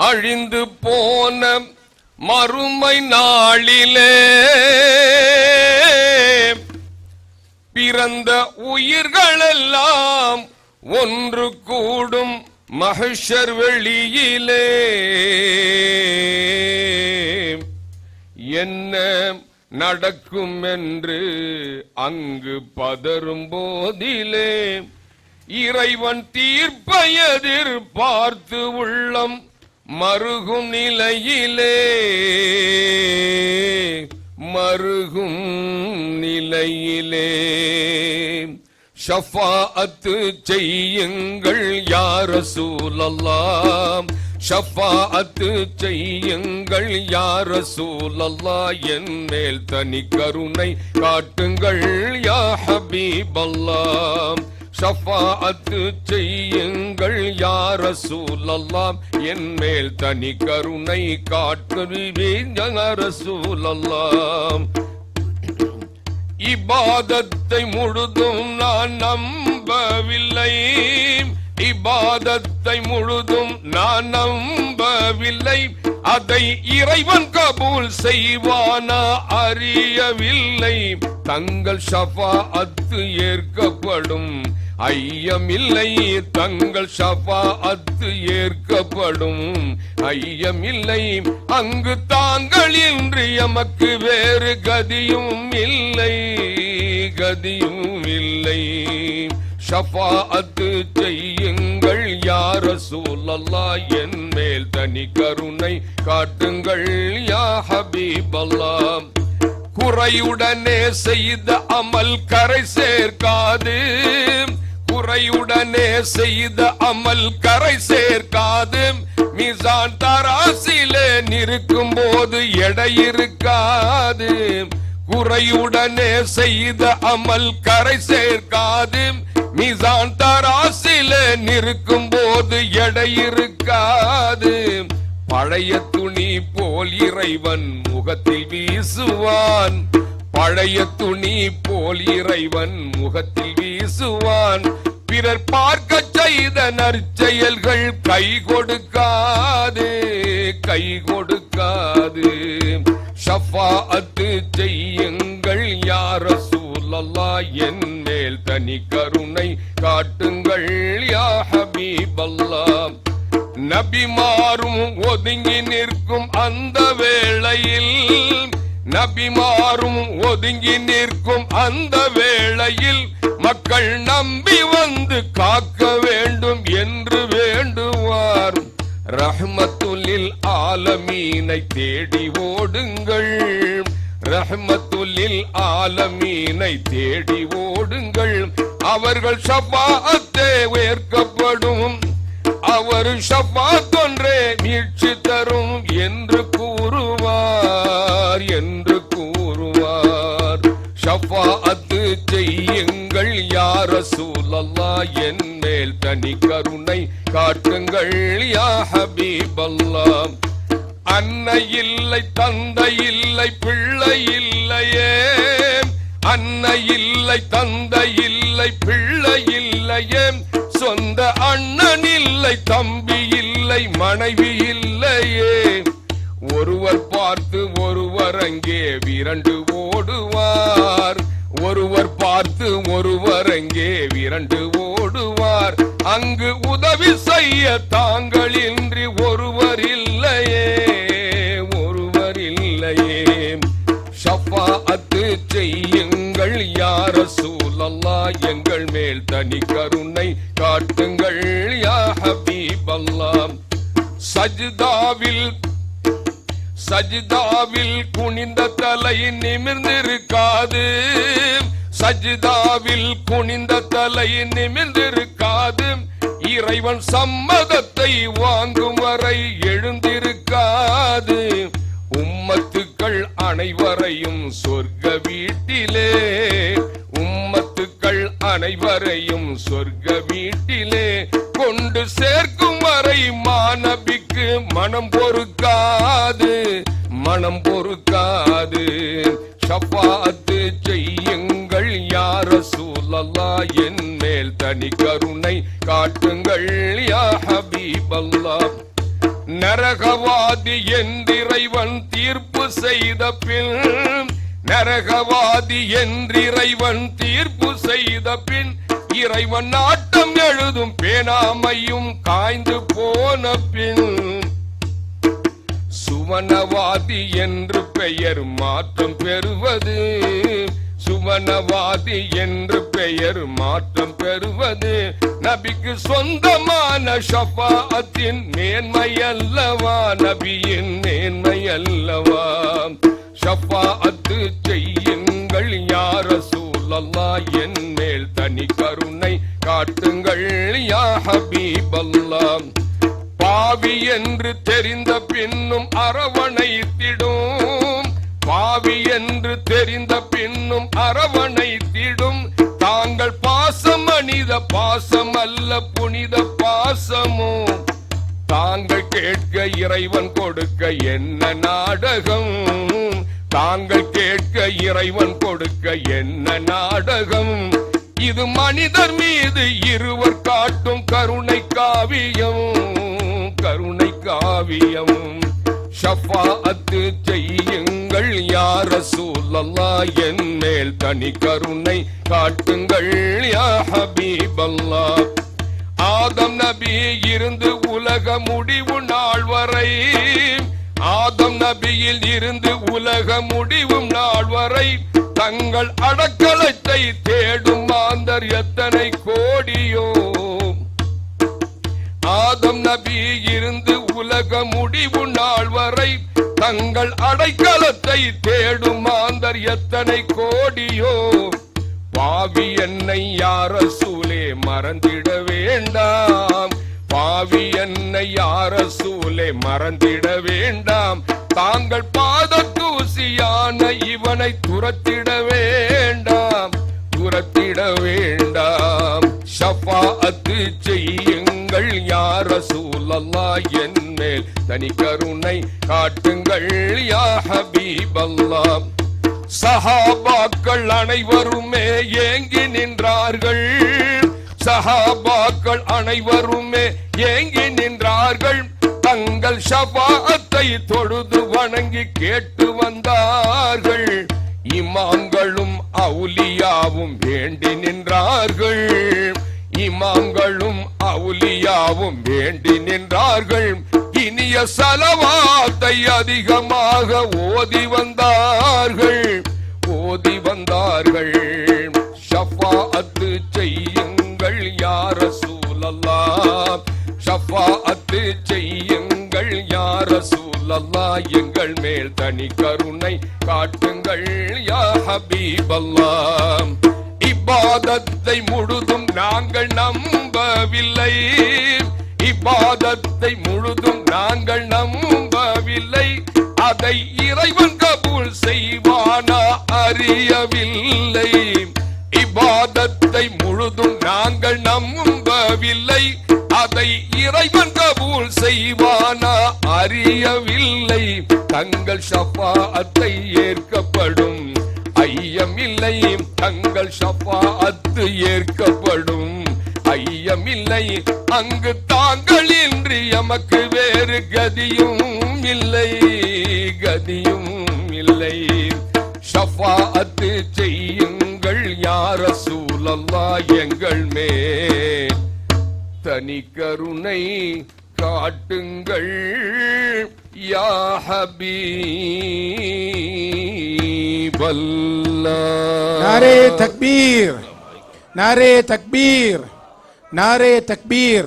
அழிந்து போன மறுமை நாளிலே பிறந்த உயிர்களெல்லாம் ஒன்று கூடும் மஹ்ஷர் வெளியிலே. என்ன நடக்கும் என்று அங்கு பதறும் போதிலே இறைவன் தீர்ப்பை எதிர்பார்த்து உள்ளம் மருகும் நிலையிலே ஷஃபாஅத்து செய்யுங்கள் யா ரசூலல்லாஹ், ஷஃபாஅத்து செய்யுங்கள் யா ரசூலல்லாஹ், என் மேல் தனி கருணை காட்டுங்கள் யா ஹபீபல்லாஹ். ஷஃபாஅத்து செய்யுங்கள் யா ரசூலல்லாஹ், என் மேல் தனி கருணை காட்டுவீர் யா ரசூலல்லாஹ். இபாதத்தை முழுதும் நான் நம்பவில்லை, இபாதத்தை முழுதும் நான் நம்பவில்லை, அதை இறைவன் கபூல் செய்வானா அறியவில்லை. தங்கள் ஷஃபாஅத்து ஏற்கப்படும் ஐயமில்லை, தங்கள் ஷஃபாஅத்து ஏற்கப்படும் ஐயமில்லை. அங்கு தாங்கள் இன்றி எமக்கு வேறு கதியும் இல்லை, கதியும் இல்லை. ஷஃபாஅத்து செய்யுங்கள் யா ரசூலல்லாஹ், என் மேல் தனி கருணை காட்டுங்கள் யா ஹபீபல்லாஹ். குறையுடனே செய்த அமல் கரை சேர்க்காது, குறையுடனே செய்த அமல் கரை சேர்க்காது. மீசான் தராசிலே நிற்கும் போது எடை இருக்காது. குறையுடனே செய்த அமல் கரை சேர்க்காது. மீசான் தராசிலே நிற்கும் போது எடை இருக்காது. பழைய துணி போல் இறைவன் முகத்தில் வீசுவான், பழைய துணி போல் இறைவன் முகத்தில் வீசுவான். பிறர் பார்க்க செய்த நற்செயல்கள் கை கொடுக்காது, கை கொடுக்காது. ஷஃபாஅத்து செய்யுங்கள் யா ரசூலல்லாஹ், என் மேல் தனி கருணை காட்டுங்கள் யா ஹபீபல்லாஹ். நபிமாரும் ஒதுங்கி நிற்கும் அந்த வேளையில், நபிமாரும் ஒதுங்கி நிற்கும் அந்த வேளையில் மக்கள் நம்பி வந்து காக்க வேண்டும் என்று வேண்டுவார். ரஹ்மத்துல்லில் ஆலமீனை தேடி ஓடுங்கள், ரஹ்மத்துல்லில் ஆலமீனை தேடி ஓடுங்கள். அவர்கள் ஷஃபாஅத்தே ஏற்கப்படும், அவர் ஷஃபாஅத் ஒன்றே மீட்சி தரும் என்று கூறுவார், என்று கூறுவார். ஷஃபாஅத்து செய்யுங்கள் யா ரசூலல்லாஹ், என் மேல் தனி கருணை காட்டுங்கள் யா ஹபீபல்லாஹ். அன்னை இல்லை தந்தை இல்லை பிள்ளை இல்லையே, அன்னை இல்லை தந்தை இல்லை பிள்ளை இல்லையே, சொந்த அண்ணன் இல்லை தம்பி இல்லை மனைவி இல்லையே. ஒருவர் பார்த்து ஒருவர் அங்கே விரண்டு ஓடுவார், ஒருவர் பார்த்து ஒருவர் அங்கே விரண்டு ஓடுவார். அங்கு உதவி செய்ய தாங்கள் இன்றி ஒருவர் இல்லையே, ஒருவர் இல்லையே. ஷஃபாஅத்து செய்யுங்கள் யா ரசூலல்லாஹ், எங்கள் மேல் தனி கருணை காட்டுங்கள் யா ஹபீபல்லாஹ். சஜ்தாவில் சஜ்தாவில் குனிந்த தலை நிமிர்ந்திருக்காது, சஜ்தாவில் குனிந்த தலை நிமிர்ந்திருக்காது. இறைவன் சம்மதத்தை வாங்கும் வரை எழுந்திருக்காது. உம்மத்துக்கள் அனைவரையும் சொர்க்க வீட்டிலே, உம்மத்துக்கள் அனைவரையும் சொர்க்க வீட்டிலே கொண்டு சேர்க்கும் வரை மாநபிக்கு மனம் பொறுக்காது, மனம் பொறுக்காது. ஷஃபாஅத்து செய்யுங்கள் யா ரசூலல்லாஹ், என் மேல் தனி கருணை காட்டுங்கள் யா ஹபீபல்லாஹ். நரக செய்த பின் நரகவாதி என்று இறைவன் தீர்ப்பு செய்த பின் இறைவன் நாட்டம் எழுதும் பேனாமையும் காய்ந்து போன பின் சுவனவாதி என்று பெயர் மாற்றம் பெறுவது சுவனவாதி என்று பெயர் மாற்றம் பெறுவது நபிக்கு சொந்தமான ஷஃபாஅத்தின் மேன்மை அல்லவா நபியின் மேன்மை அல்லவா ஷஃபாஅத்து செய்யுங்கள் யா ரசூலல்லாஹ் என் மேல் தனி கருணை காட்டுங்கள் யா ஹபீபல்லாஹ் பாவி என்று தெரிந்த பின்னும் அரவணைத்திடும் பாவி என்று தெரிந்த பின்னும் அரவணைத்திடும் தாங்கள் பாசம் மனித பாசம் அல்ல புனித பாசமோ தாங்கள் கேட்க இறைவன் கொடுக்க என்ன நாடகம் தாங்கள் கேட்க இறைவன் கொடுக்க என்ன நாடகம் இது மனிதர் மீது இருவர் காட்டும் கருணை காவியம் கருணை காவியம் ஷஃபாஅத்து செய்யுங்கள் யா ரசூலல்லாஹ் என் மேல் தனி கருணை காட்டுங்கள் யா ஹபீபல்லாஹ் ஆதம் நபி இருந்து உலக முடிவு நாள் வரை ஆதம் நபியில் இருந்து உலக முடிவும் நாள் வரை தங்கள் அடக்கலத்தை தேடும் மாந்தர் எத்தனை கோடியோ ஆதம் நபி இருந்து உலக முடிவு நாள் வரை தங்கள் அடைக்கலத்தை தேடும் மாந்தர் எத்தனை கோடியோ பாவி என்னை யா ரசூலே மறந்திட வேண்டாம் பாவி என்னை யா ரசூலே மறந்திட வேண்டாம் தாங்கள் பாத தூசியான இவனை துரத்திட வேண்டாம் துரத்திட வேண்டாம் ஷஃபாஅத்து செய்யுங்கள் யா ரசூலல்லாஹ் என் மேல் தனி கருணை காட்டுங்கள் யா ஹபீபல்லாஹ் சஹாபாக்கள் அனைவருமே ஏங்கி நின்றார்கள் சஹாபாக்கள் அனைவருமே ஏங்கி நின்றார்கள் தங்கள் ஷஃபாஅத்தை தொழுது வணங்கி கேட்டு வந்தார்கள் இமாம்களும் அவுலியாவும் வேண்டி நின்றார்கள் இமாம்களும் அவுலியாவும் வேண்டி நின்றார்கள் இனிய ஸலவாத்தை அதிகமாக ஓதி வந்தார்கள் ஓதி வந்தார்கள் ஷஃபாஅத்து செய்யுங்கள் யா ரசூலல்லாஹ் ஷஃபாஅத்து செய்யுங்கள் யா ரசூலல்லாஹ் எங்கள் மேல் தனி கருணை காட்டுங்கள் யா ஹபீபல்லாஹ் இபாதத்தை முழுதும் நாங்கள் நம்பவில்லை இபாதத்தை முழுதும் நாங்கள் நம்பவில்லை அதை இறைவன் கபூல் செய்வானா அறியவில்லை இபாதத்தை முழுதும் நாங்கள் நம்பவில்லை அதை இறைவன் கபூல் செய்வானா அறியவில்லை தங்கள் ஷஃபாஅத்தை ஏற்கப்படும் ஐயமில்லை தங்கள் ஷஃபாஅத்து ஏற்கப்படும் ஐயமில்லை அங்கு தாங்கள் இன்றி எமக்கு வேறு கதியும் இல்லை கதியும் இல்லை ஷஃபாஅத்து செய்யுங்கள் யா ரசூலல்லாஹ் எங்கள் மேல் தனி கருணை காட்டுங்கள் யா ஹபீபல்லாஹ் नारे तकबीर नारे तकबीर नारे तकबीर